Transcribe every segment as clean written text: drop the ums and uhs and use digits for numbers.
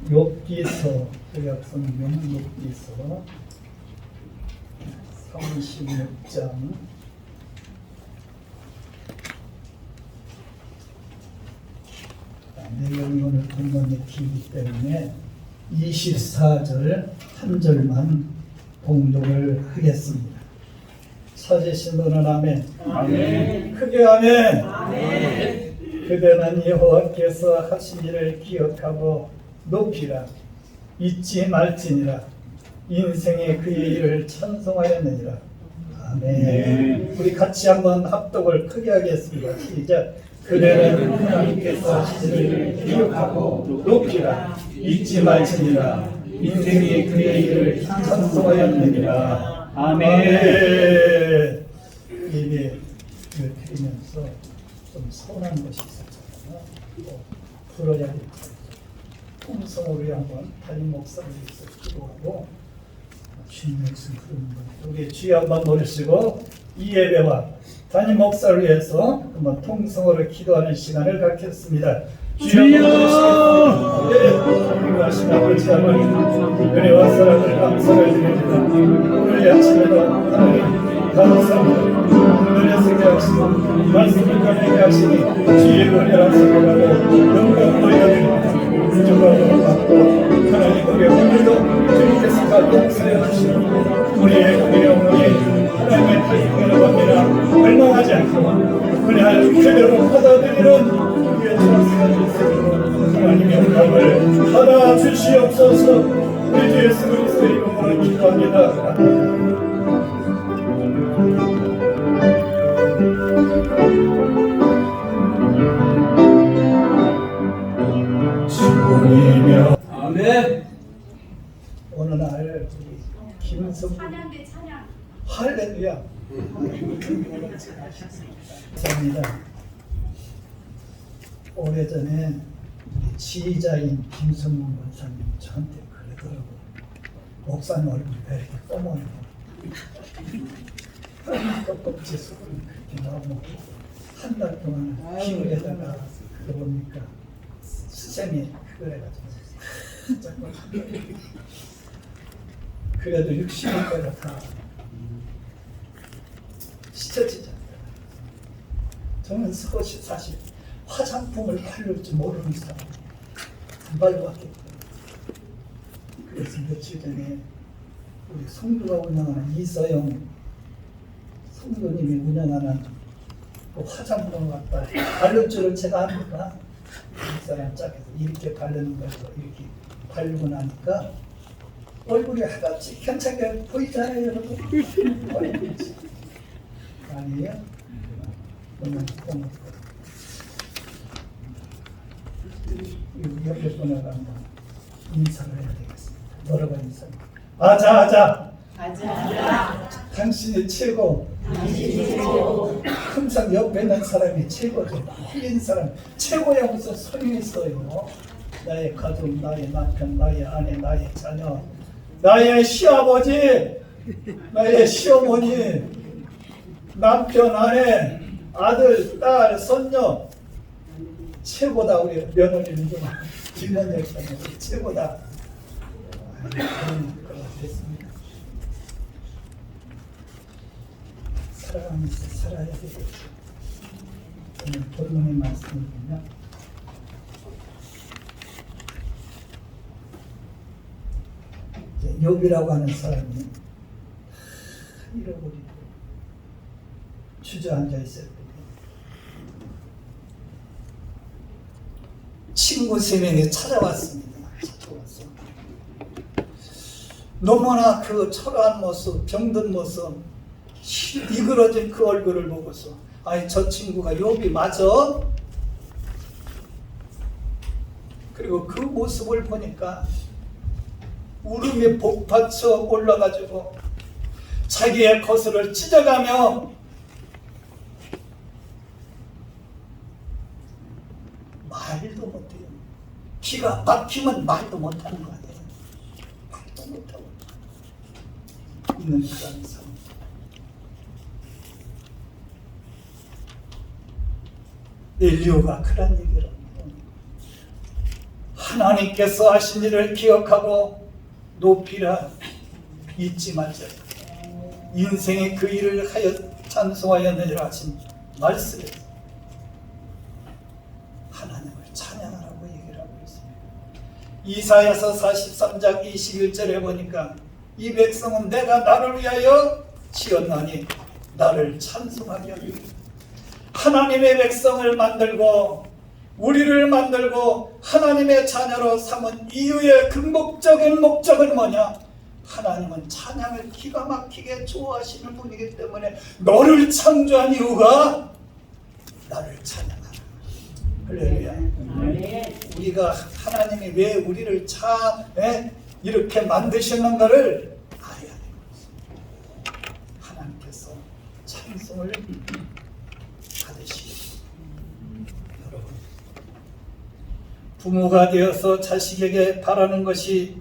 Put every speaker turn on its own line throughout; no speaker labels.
욥기서 구약성경 욥기서 36장 4명이 오늘 본문에 길기 때문에 24절 한 절만 봉독을 하겠습니다. 찾으신 분은 아멘.
아멘.
크게 아멘.
아멘.
그대는 여호와께서 하신 일을 기억하고 높이라. 잊지 말지니라. 인생의 그의 일을 찬송하였느니라. 아멘. 우리 같이 한번 합독을 크게 하겠습니다. 시작. 그대는 하나님께서 하신 일을 기억하고 높이라. 잊지 말지니라. 인생의 그의 일을 찬송하였느니라. 아멘. 예배를 드리면서 좀 서운한 것이 있었잖아요. 풀어야 될 것. 통성으로 한번 담임 목사를 위해서 기도하고 주님 말씀 부르는 것. 우리 주여 한번 노래시고 이 예배와 담임 목사를 위해서 한번 통성으로 기도하는 시간을 갖겠습니다. 주여! 하신 아버지 하나님, 은혜와 사랑을 감사를 드립니다. 오늘 아침에도 하나님 감사합니다. 오늘의 세계 하시고 말씀을 가르치게 하시니 주의 은혜와 사랑하고 영광 돌려드립니다. 부족함을 받고 하나님 우리의 오늘도 주님께서 다 용서해 주시고 우리의 우리 영혼이 하나님의 타협을 받느라 멸망하지 않고 그냥 그대로 받아들이는 우리의 찬스가 될 수 있도록 하나님의 영광을 받아 주시옵소서. 우리 주 예수 그리스도의 이름으로 기도합니다. 주님이여
아멘.
오늘 날 우리 김성
찬양.
할렐루야. 감사합니다. 오래전에 지휘자인 김성문 권사님 저한테 그러더라고요. 목사님 얼굴이 왜 이렇게 검어요? 껍질 수분이 그렇게 나오고 한 달 동안 피부에다가 그거 뭡니까? 수세미 그걸 해가지고 그래도 60일까지 다 시켜지잖아요. 저는 사실 화장품을 바를 줄 모르는 사람 안 발라봤겠고 그래서 며칠 전에 우리 성도가 운영하는 이서영 성도님이 운영하는 그 화장품을 갖다 바를 줄을 제가 압니까? 이 사람 짝에서 이렇게 바르는 거죠. 이렇게 바르고 나니까 얼굴이 하나씩 괜찮게 보이잖아요, 여러분. 아니에요? 오늘 옆에 분하고 한번 인사를 해야 되겠습니다. 뭐라고 인사합니까? 아자. 당신이 최고. 항상 옆에 있는 사람이 최고죠. 흘린 사람 최고야 무슨 소리 있어요. 나의 가족, 나의 남편, 나의 아내, 나의 자녀, 나의 시아버지, 나의 시어머니, 남편, 아내, 아들, 딸, 손녀 최고다. 우리 며느리는 좀 질문 역사는 최고다. 그런 것 됐습니다. 사랑하면서 살아야 되겠죠. 오늘 본문의 말씀을 보면 욥이라고 하는 사람이 잃어버리고 주저앉아 있을 때 친구 3명이 찾아왔습니다. 너무나 그 초라한 모습, 병든 모습, 이그러진 그 얼굴을 보고서 아니 저 친구가 욥이 맞아? 그리고 그 모습을 보니까 울음이 복받쳐 올라가지고 자기의 거스를 찢어가며 말도 못해요. 기가 막히면 말도 못하는 거 아니에요. 말도 못하고 있는 그런 상황. 엘리야가 그런 얘기를 합니다. 하나님께서 하신 일을 기억하고 높이라. 잊지 말자. 인생의 그 일을 하여 찬송하였느니라 하신 말씀에 하나님을 찬양하라고 얘기를 하고 있습니다. 이사야서 43장 21절에 보니까 이 백성은 내가 나를 위하여 지었나니 나를 찬송하게 하리라. 하나님의 백성을 만들고 우리를 만들고 하나님의 자녀로 삼은 이유의 근본적인 목적은 뭐냐? 하나님은 찬양을 기가 막히게 좋아하시는 분이기 때문에 너를 창조한 이유가 나를 찬양하라. 할렐루야. 우리가 하나님이 왜 우리를 이렇게 만드셨는가를 알아야 되는 것입니다. 하나님께서 찬송을 받으시고, 여러분, 부모가 되어서 자식에게 바라는 것이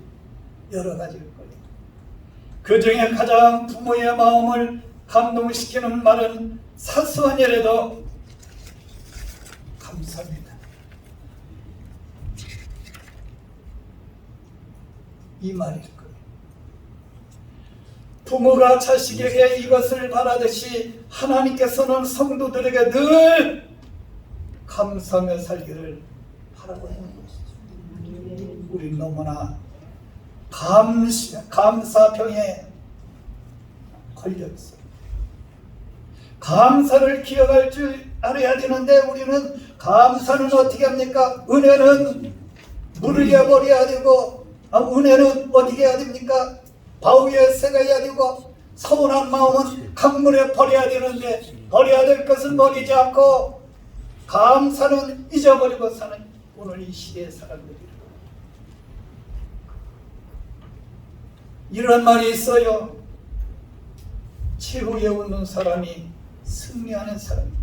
여러 가지일 거예요. 그 중에 가장 부모의 마음을 감동시키는 말은 사소한 일에도 감사합니다. 이 말일 거예요. 부모가 자식에게 이것을 바라듯이 하나님께서는 성도들에게 늘 감사하며 살기를 바라고 있는 것이죠. 우리 너무나 감사병에 걸려 있어요. 감사를 기억할 줄 알아야 되는데 우리는 감사는 어떻게 합니까? 은혜는 물을 버려야 되고, 은혜는 어떻게 해야 됩니까? 바위에 새겨야 되고, 서운한 마음은 강물에 버려야 되는데 버려야 될 것은 버리지 않고 감사는 잊어버리고 사는 오늘 이 시대의 사람들이 이런 말이 있어요. 최후에 웃는 사람이 승리하는 사람이다.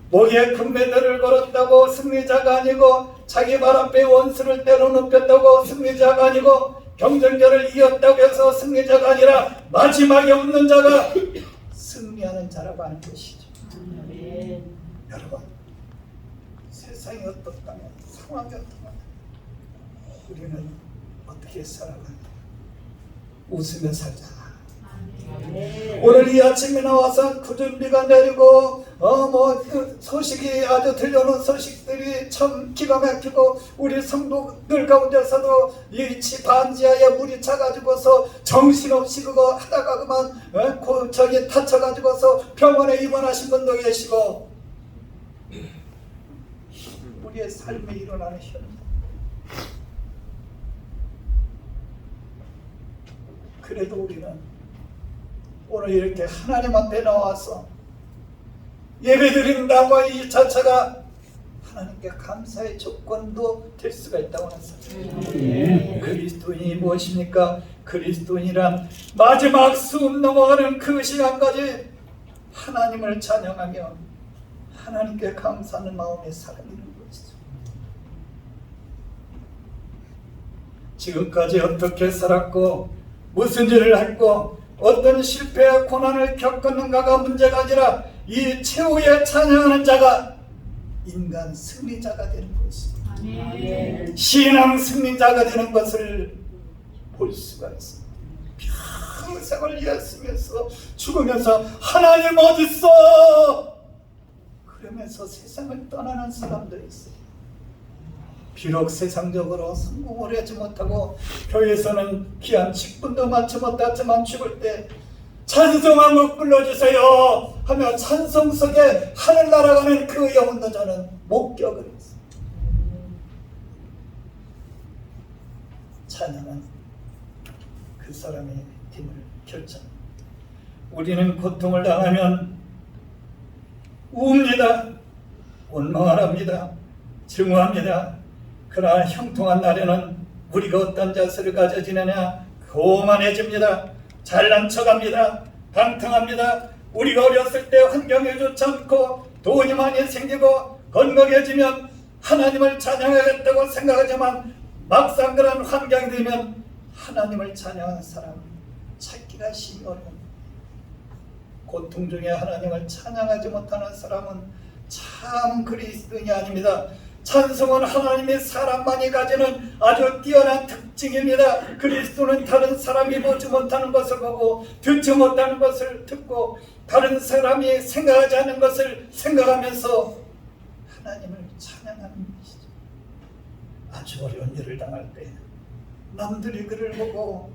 목에 금메달을 걸었다고 승리자가 아니고, 자기 발 앞에 원수를 때려눕혔다고 승리자가 아니고, 경쟁자를 이겼다고 해서 승리자가 아니라 마지막에 웃는 자가 승리하는 자라고 하는 것이죠. 여러분, 세상이 어떻다면, 상황이 어떻다면 우리는 어떻게 살아가냐? 웃으며 살자. 오늘 이 아침에 나와서 구준비가 내리고 그 소식이 아주 들려오는 소식들이 참 기가 막히고, 우리 성도들 가운데서도 이 반지하에 물이 차가지고서 정신없이 그거 하다가 그만 저기 다쳐가지고서 병원에 입원하신 분도 계시고, 우리의 삶에 일어나는 현상. 그래도 우리는 오늘 이렇게 하나님 앞에 나와서 예배드린다고 이 자체가 하나님께 감사의 조건도 될 수가 있다고 하는 그리스도인이 무엇입니까? 그리스도인이란 마지막 숨 넘어가는 그 시간까지 하나님을 찬양하며 하나님께 감사하는 마음의 사람이라는 것이죠. 지금까지 어떻게 살았고 무슨 일을 했고 어떤 실패와 고난을 겪었는가가 문제가 아니라 이 최후의 찬양하는 자가 인간 승리자가 되는 것입니다. 신앙 승리자가 되는 것을 볼 수가 있습니다. 평생을 일했으면서 죽으면서 하나님 어딨어? 그러면서 세상을 떠나는 사람들이 있어요. 비록 세상적으로 성공을 하지 못하고 교회에서는 귀한 직분도 맡지 못했지만 죽을 때 찬송 한곡 불러주세요 하며 찬송 속에 하늘 날아가는 그 영혼도 저는 목격을 했습니다. 찬양은 그 사람의 힘을 결정합니다. 우리는 고통을 당하면 웁니다. 원망을 합니다. 증오합니다. 그러나 형통한 날에는 우리가 어떤 자세를 가져 지내냐? 교만해집니다. 잘난 척합니다. 방탕합니다. 우리가 어렸을 때 환경이 좋지 않고 돈이 많이 생기고 건강해지면 하나님을 찬양하겠다고 생각하지만 막상 그런 환경이 되면 하나님을 찬양하는 사람 찾기가 심히 어려운, 고통 중에 하나님을 찬양하지 못하는 사람은 참 그리스도인이 아닙니다. 찬송은 하나님의 사람만이 가지는 아주 뛰어난 특징입니다. 그리스도는 다른 사람이 보지 못하는 것을 보고 듣지 못하는 것을 듣고 다른 사람이 생각하지 않는 것을 생각하면서 하나님을 찬양하는 것이죠. 아주 어려운 일을 당할 때 남들이 그를 보고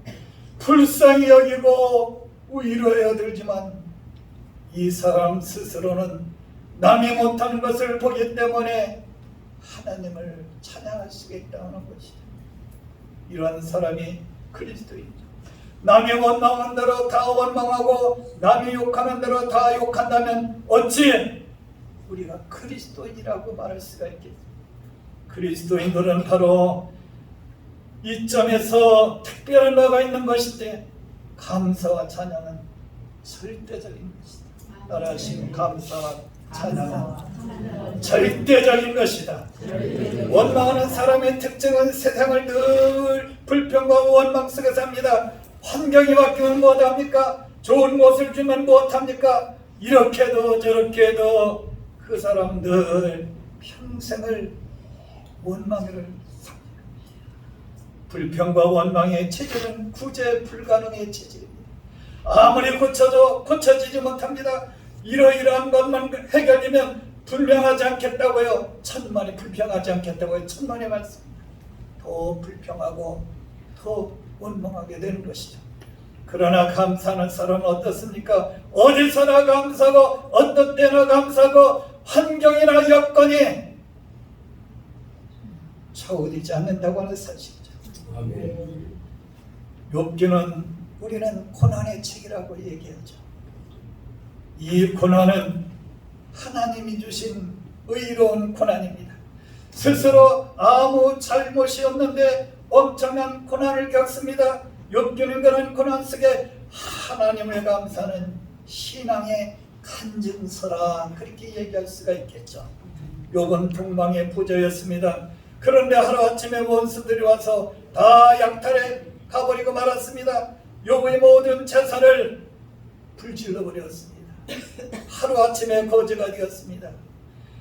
불쌍히 여기고 위로해 들지만 이 사람 스스로는 남이 못하는 것을 보기 때문에 하나님을 찬양할 수가 있다는 것이죠. 이러한 사람이 그리스도인이죠. 남이 원망한 대로 다 원망하고 남이 욕하는 대로 다 욕한다면 어찌 우리가 그리스도인이라고 말할 수가 있겠습니까? 그리스도인들은 바로 이 점에서 특별한 바가 있는 것인데 감사와 찬양은 절대적인 것이다. 따라하시면 감사와 찬양은 절대적인 것이다. 원망하는 사람의 특징은 세상을 늘 불평과 원망 속에 삽니다. 환경이 바뀌면 무엇합니까? 좋은 것을 주면 무엇합니까? 이렇게도 저렇게도 그 사람들 평생을 원망을 삽니다. 불평과 원망의 체질은 구제 불가능의 체질입니다. 아무리 고쳐도 고쳐지지 못합니다. 이러이러한 것만 해결되면 불평하지 않겠다고요. 천만에 불평하지 않겠다고요. 천만의 말씀입니다. 더 불평하고 더 원망하게 되는 것이죠. 그러나 감사하는 사람은 어떻습니까? 어디서나 감사하고 어떤 때나 감사하고 환경이나 여건이 좌우되지 않는다고 하는 사실이죠.
아멘.
욥기는 우리는 고난의 책이라고 얘기하죠. 이 고난은 하나님이 주신 의로운 고난입니다. 스스로 아무 잘못이 없는데 엄청난 고난을 겪습니다. 욥기는 그런 고난 속에 하나님을 감사하는 신앙의 간증서라 그렇게 얘기할 수가 있겠죠. 욥은 동방의 부자였습니다. 그런데 하루아침에 원수들이 와서 다 약탈해 가버리고 말았습니다. 욥의 모든 재산을 불질러 버렸습니다. 하루아침에 거지가 되었습니다.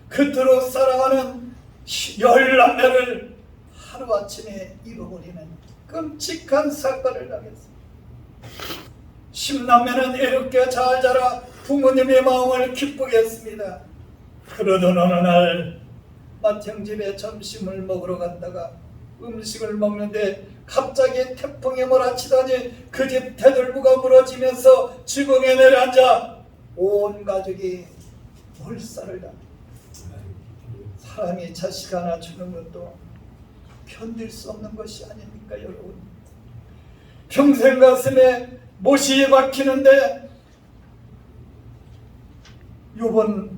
그토록 사랑하는 10남매를 하루아침에 잃어버리는 끔찍한 사건을 당했습니다. 10남매는 애롭게 잘 자라 부모님의 마음을 기쁘게 했습니다. 그러던 어느 날 맏형집에 점심을 먹으러 갔다가 음식을 먹는데 갑자기 태풍이 몰아치더니 그 집 대들보가 무너지면서 지붕에 내려앉아 온 가족이 몰살을 당합니다. 사람이 자식 하나 주는 것도 견딜 수 없는 것이 아닙니까, 여러분? 평생 가슴에 못이 박히는데 욥은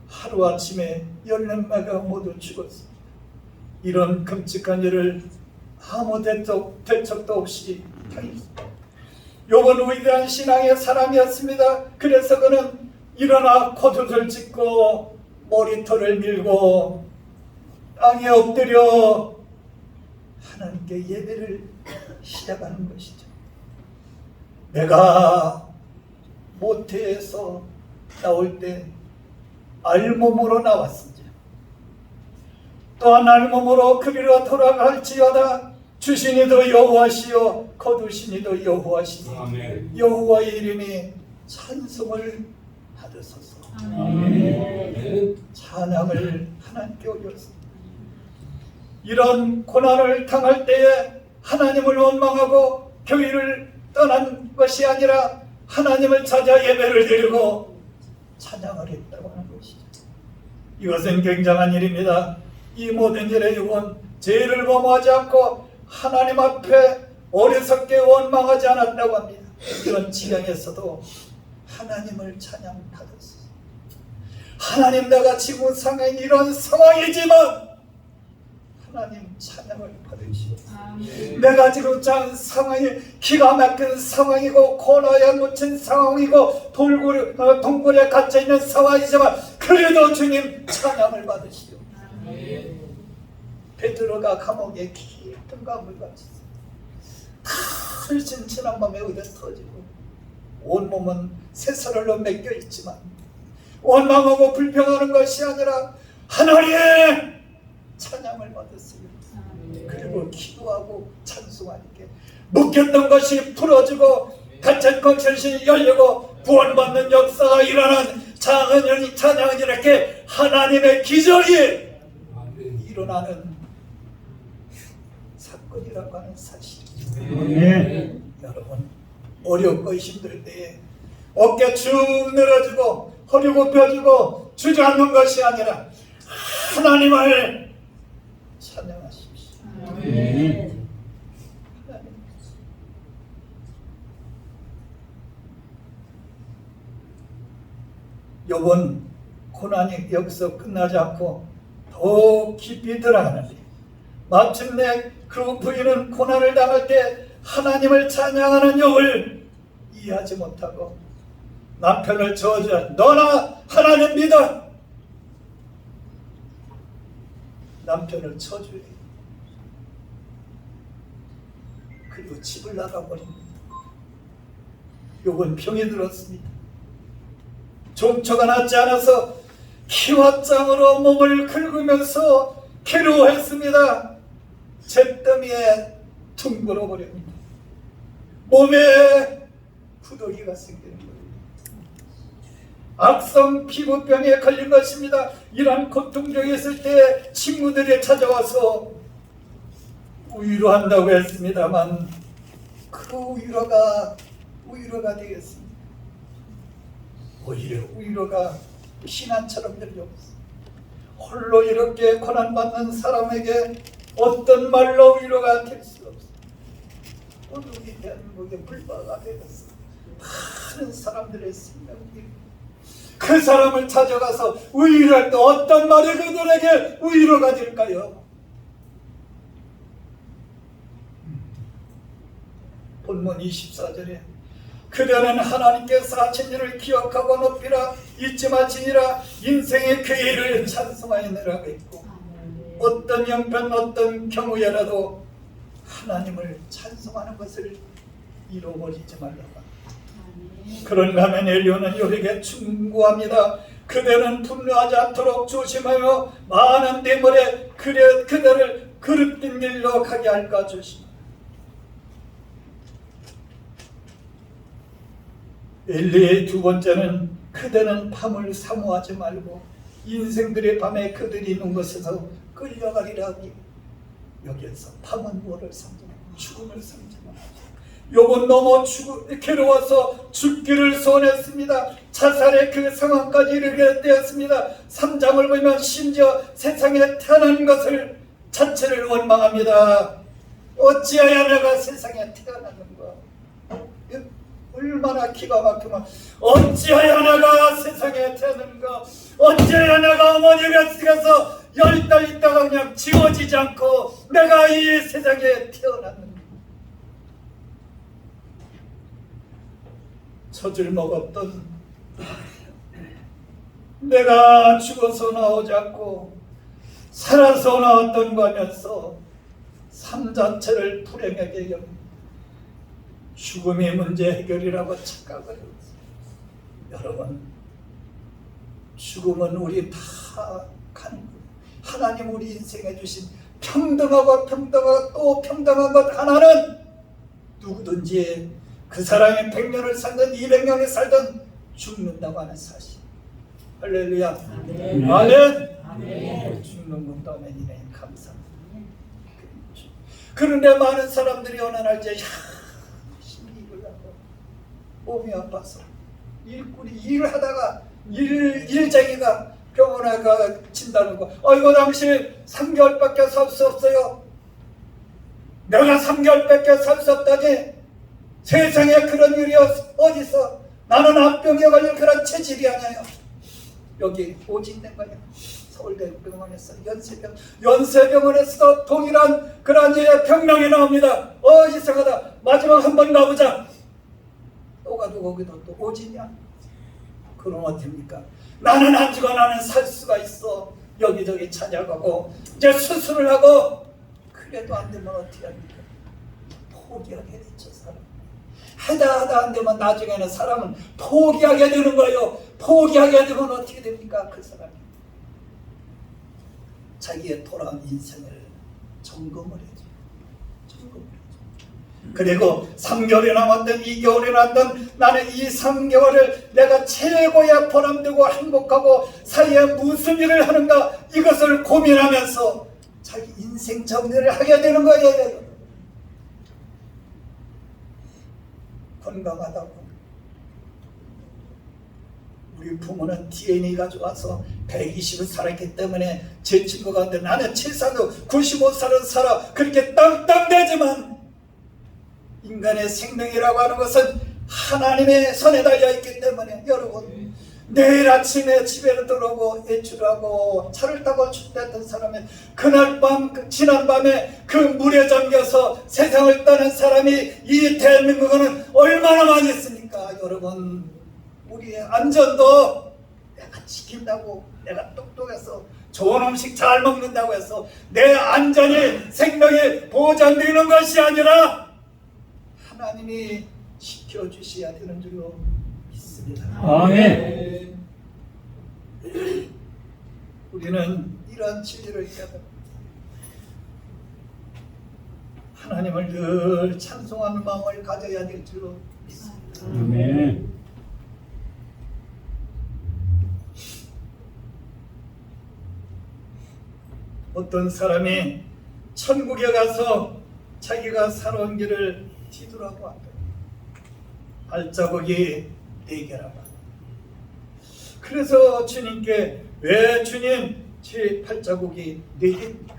하루아침에 10남매가 모두 죽었습니다. 이런 끔찍한 일을 아무 대책도 없이 당했습니다. 욥은 위대한 신앙의 사람이었습니다. 그래서 그는 일어나 콧웃을 찢고 머리털을 밀고 땅에 엎드려 하나님께 예배를 시작하는 것이죠. 내가 모태에서 나올 때 알몸으로 나왔으니 또한 알몸으로 그리로 돌아갈지어다. 주시니도 여호와시요 거두시니도 여호와시니
아멘.
여호와의 이름이 찬송을 받으소서.
아멘.
찬양을 하나님께 올렸습니다. 이런 고난을 당할 때에 하나님을 원망하고 교회를 떠난 것이 아니라 하나님을 찾아 예배를 드리고 찬양을 했다고 하는 것이죠. 이것은 굉장한 일입니다. 이 모든 일에 욥은 죄를 범하지 않고 하나님 앞에 어리석게 원망하지 않았다고 합니다. 이런 지경에서도 하나님을 찬양받았어요. 하나님, 내가 지금 상황이 이런 상황이지만 하나님 찬양을 받으시오. 내가 지금 상황이 기가 막힌 상황이고 코너에 묻힌 상황이고 동굴에 갇혀있는 상황이지만 그래도 주님 찬양을 받으시오. 베드로가 감옥에 깊은 감옥에 갇혔어요. 칼 지난 밤에 의대 터지고 온몸은 쇠사슬로 묶여있지만 원망하고 불평하는 것이 아니라 하나님, 찬양을 받았습니다. 그리고 기도하고 찬송하니까 묶였던 것이 풀어지고 갇힌 것이 열리고 구원받는 역사가 일어나는 찬양은 이렇게 하나님의 기적이 일어나는 사건이라고 하는 사실이죠. 여러분, 어렵고 힘들 때에 어깨 쭉 늘어지고 허리 굽혀지고 주저앉는 것이 아니라 하나님을 찬양하십시오. 하나님. 요번 고난이 여기서 끝나지 않고 더 깊이 들어가는데 마침내 그 부인은 고난을 당할 때 하나님을 찬양하는 욕을 이해하지 못하고 남편을 저주한 너나 하나님 믿어. 남편을 저주해. 그리고 집을 나가버립니다. 욕은 병이 들었습니다. 종초가 낫지 않아서 키와장으로 몸을 긁으면서 괴로워했습니다. 잿더미에 둥글어 버립니다. 몸에 구더기가 생기는 거예요. 악성 피부병에 걸린 것입니다. 이런 고통 중에 있을 때 친구들이 찾아와서 위로한다고 했습니다만 그 위로가 되겠습니다. 오히려 위로가 피난처럼 들려왔습니다. 홀로 이렇게 고난받는 사람에게 어떤 말로 위로가 될 수 없습니다. 오늘 우리 대한민국의 불바가 되었습니다. 많은 사람들의 생명이 그 사람을 찾아가서 위로할 때 어떤 말이 그들에게 위로가 될까요? 본문 24절에 그대는 하나님께서 하신 일을 기억하고 높이라 잊지 마시니라 인생의 그 일을 찬송하였느라고 했고 어떤 형편 어떤 경우에라도 하나님을 찬송하는 것을 잃어버리지 말라고. 그런가 하면 엘리야는 요에게 충고합니다. 그대는 분노하지 않도록 조심하여 많은 대물에 그대를 그릇된 길로 가게 할까 조심하라. 엘리의 두 번째는 그대는 밤을 사모하지 말고 인생들의 밤에 그들이 있는 곳에서 끌려가리라 하니 여기에서 밤은 뭐를 상징하고 죽음을 상징하고 욥은 너무 괴로워서 죽기를 소원했습니다. 자살의 그 상황까지 이르게 되었습니다. 3장을 보면 심지어 세상에 태어난 것을 자체를 원망합니다. 어찌하여 내가 세상에 태어났는가. 얼마나 기가 막히면 어찌하여 내가 세상에 태어났는가. 어찌하여 내가 어머니 뱃속에서 10달 있다가 그냥 지워지지 않고 내가 이 세상에 태어났는가. 젖을 먹었던 내가 죽어서 나오지 않고 살아서 나왔던 거면서 삶 자체를 불행하게 여깁니다. 죽음이 문제 해결이라고 착각을 해요. 여러분, 죽음은 우리 다 가는 거예요. 하나님 우리 인생에 주신 평등하고 또 평등한 것 하나는 누구든지 그 사람이 100년을 살든 200년을 살든 죽는다고 하는 사실. 할렐루야. 아멘. 아멘. 죽는 것도 아멘이네. 감사합니다. 그런데 많은 사람들이 어느 날 이제 힘이 올라고 몸이 아파서 일을 하다가 일쟁이가 병원에 가 진단을 거. 이거 당신 3개월밖에 살 수 없어요. 내가 3개월밖에 살 수 없다니. 세상에 그런 일이 어디서. 나는 암병에 걸린 그런 체질이 아니에요. 여기 오지 있는 거예요. 서울대병원에서 연세병원에서 동일한 그런 병명이 나옵니다. 이상하다. 마지막 한번 가보자. 또 가도 거기도 또 오지냐. 그럼 어떻습니까? 나는 안 죽어. 나는 살 수가 있어. 여기저기 찾아가고 이제 수술을 하고 그래도 안 되면 어떻게 합니까? 포기하게 되죠. 사람 하다 안 되면 나중에는 사람은 포기하게 되는 거예요. 포기하게 되면 어떻게 됩니까? 그 사람이 자기의 돌아온 인생을 점검을 해줘. 점검을 해줘. 그리고 3개월이 남았든 2개월이 남았든 나는 이 3개월을 내가 최고의 보람되고 행복하고 사이에 무슨 일을 하는가 이것을 고민하면서 자기 인생 정리를 하게 되는 거예요. 건강하다고 우리 부모는 DNA가 좋아서 120을 살았기 때문에 제 친구가 한데 나는 최소한도 95살은 살아 그렇게 땅땅대지만 인간의 생명이라고 하는 것은 하나님의 손에 달려있기 때문에 여러분 내일 아침에 집에 들어오고 외출하고 차를 타고 출퇴했던 사람이 그날 밤 지난 밤에 그 물에 잠겨서 세상을 떠난 사람이 이 대한민국은 얼마나 많이 있습니까? 여러분 우리의 안전도 내가 지킨다고 내가 똑똑해서 좋은 음식 잘 먹는다고 해서 내 안전이 생명이 보장되는 것이 아니라 하나님이 지켜주셔야 되는 줄로 믿습니다.
아멘.
우리는 이러한 진리를 깨닫고 하나님을 늘 찬송하는 마음을 가져야 될 줄로 믿습니다.
아멘.
어떤 사람이 천국에 가서 자기가 살아온 길을 뒤돌아보았다. 발자국이 4개라고. 그래서 주님께 왜 주님 제 발자국이 4개입니까?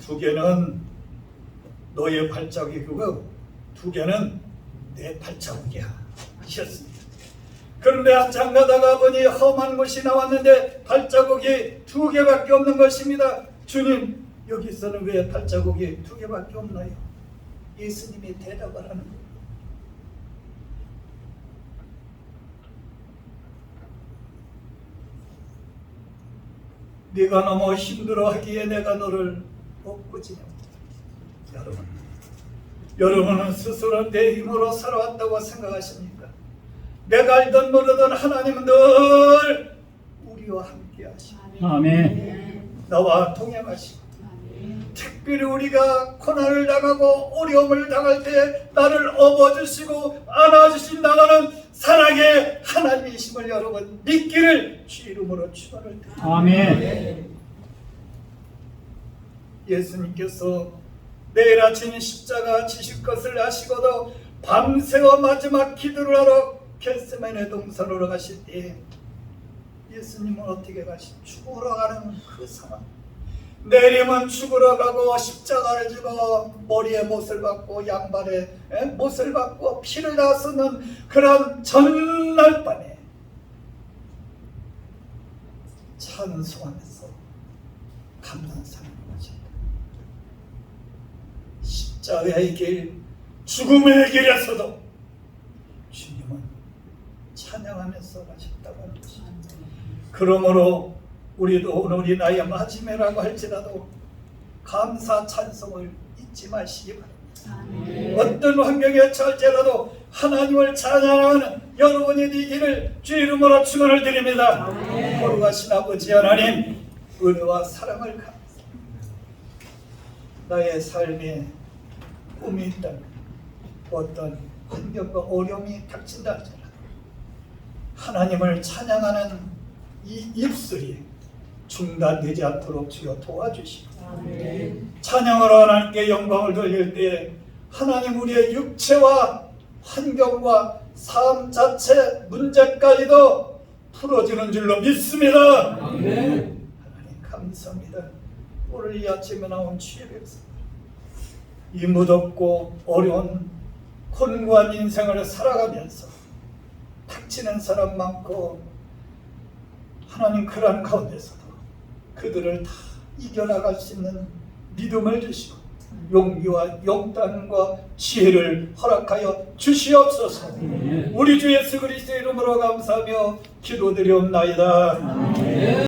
2개는 너의 발자국이고 2개는 내 발자국이야 하셨습니다. 그런데 한참 가다가 보니 험한 곳이 나왔는데 발자국이 2개밖에 없는 것입니다. 주님 여기서는 왜 발자국이 2개밖에 없나요? 예수님이 대답을 하는 거예요. 네가 너무 힘들어하기에 내가 너를 엎고지냐. 여러분은 스스로 내 힘으로 살아왔다고 생각하십니까? 내가 알던 모르던 하나님은 늘 우리와 함께 하시고
아멘.
나와 동행하시고 특별히 우리가 고난을 당하고 어려움을 당할 때 나를 업어주시고 안아주신다는 사랑의 하나님이심을 여러분 믿기를 주 이름으로 축원합니다.
아멘.
예수님께서 내일 아침 십자가 지실 것을 아시고도 밤새워 마지막 기도를 하러 겟세마네 동산으로 가실 때 예수님은 어떻게 죽으러 가는 그 상황, 내일이면 죽으러 가고 십자가를 지고 머리에 못을 박고 양발에 못을 박고 피를 다 쏟는 그런 전날 밤에 찬송하면서 감탄사를 하셨다. 십자가의 길, 죽음의 길에서도 주님은 찬양하면서 가셨다고 하는 것입니다. 그러므로 우리도 오늘이 나의 마지막이라고 할지라도 감사 찬송을 잊지 마시기 바랍니다. 어떤 환경에 처할지라도 하나님을 찬양하는 여러분이 되기를 주 이름으로 축원을 드립니다. 거룩하신 아버지 하나님, 은혜와 사랑을 감사합니다. 나의 삶에 꿈이 있다면 어떤 환경과 어려움이 닥친다 할지라도 하나님을 찬양하는 이 입술이 중단되지 않도록 주여 도와주시고 찬양으로 하나님께 영광을 돌릴 때 하나님 우리의 육체와 환경과 삶 자체 문제까지도 풀어지는 줄로 믿습니다. 하나님 감사합니다. 오늘 이 아침에 나온 주의 백성, 이 무덥고 어려운 곤고한 인생을 살아가면서 닥치는 사람 많고 하나님 그러한 가운데서도 그들을 다 이겨나갈 수 있는 믿음을 주시고 용기와 용단과 지혜를 허락하여 주시옵소서. 우리 주 예수 그리스도의 이름으로 감사하며 기도드리옵나이다.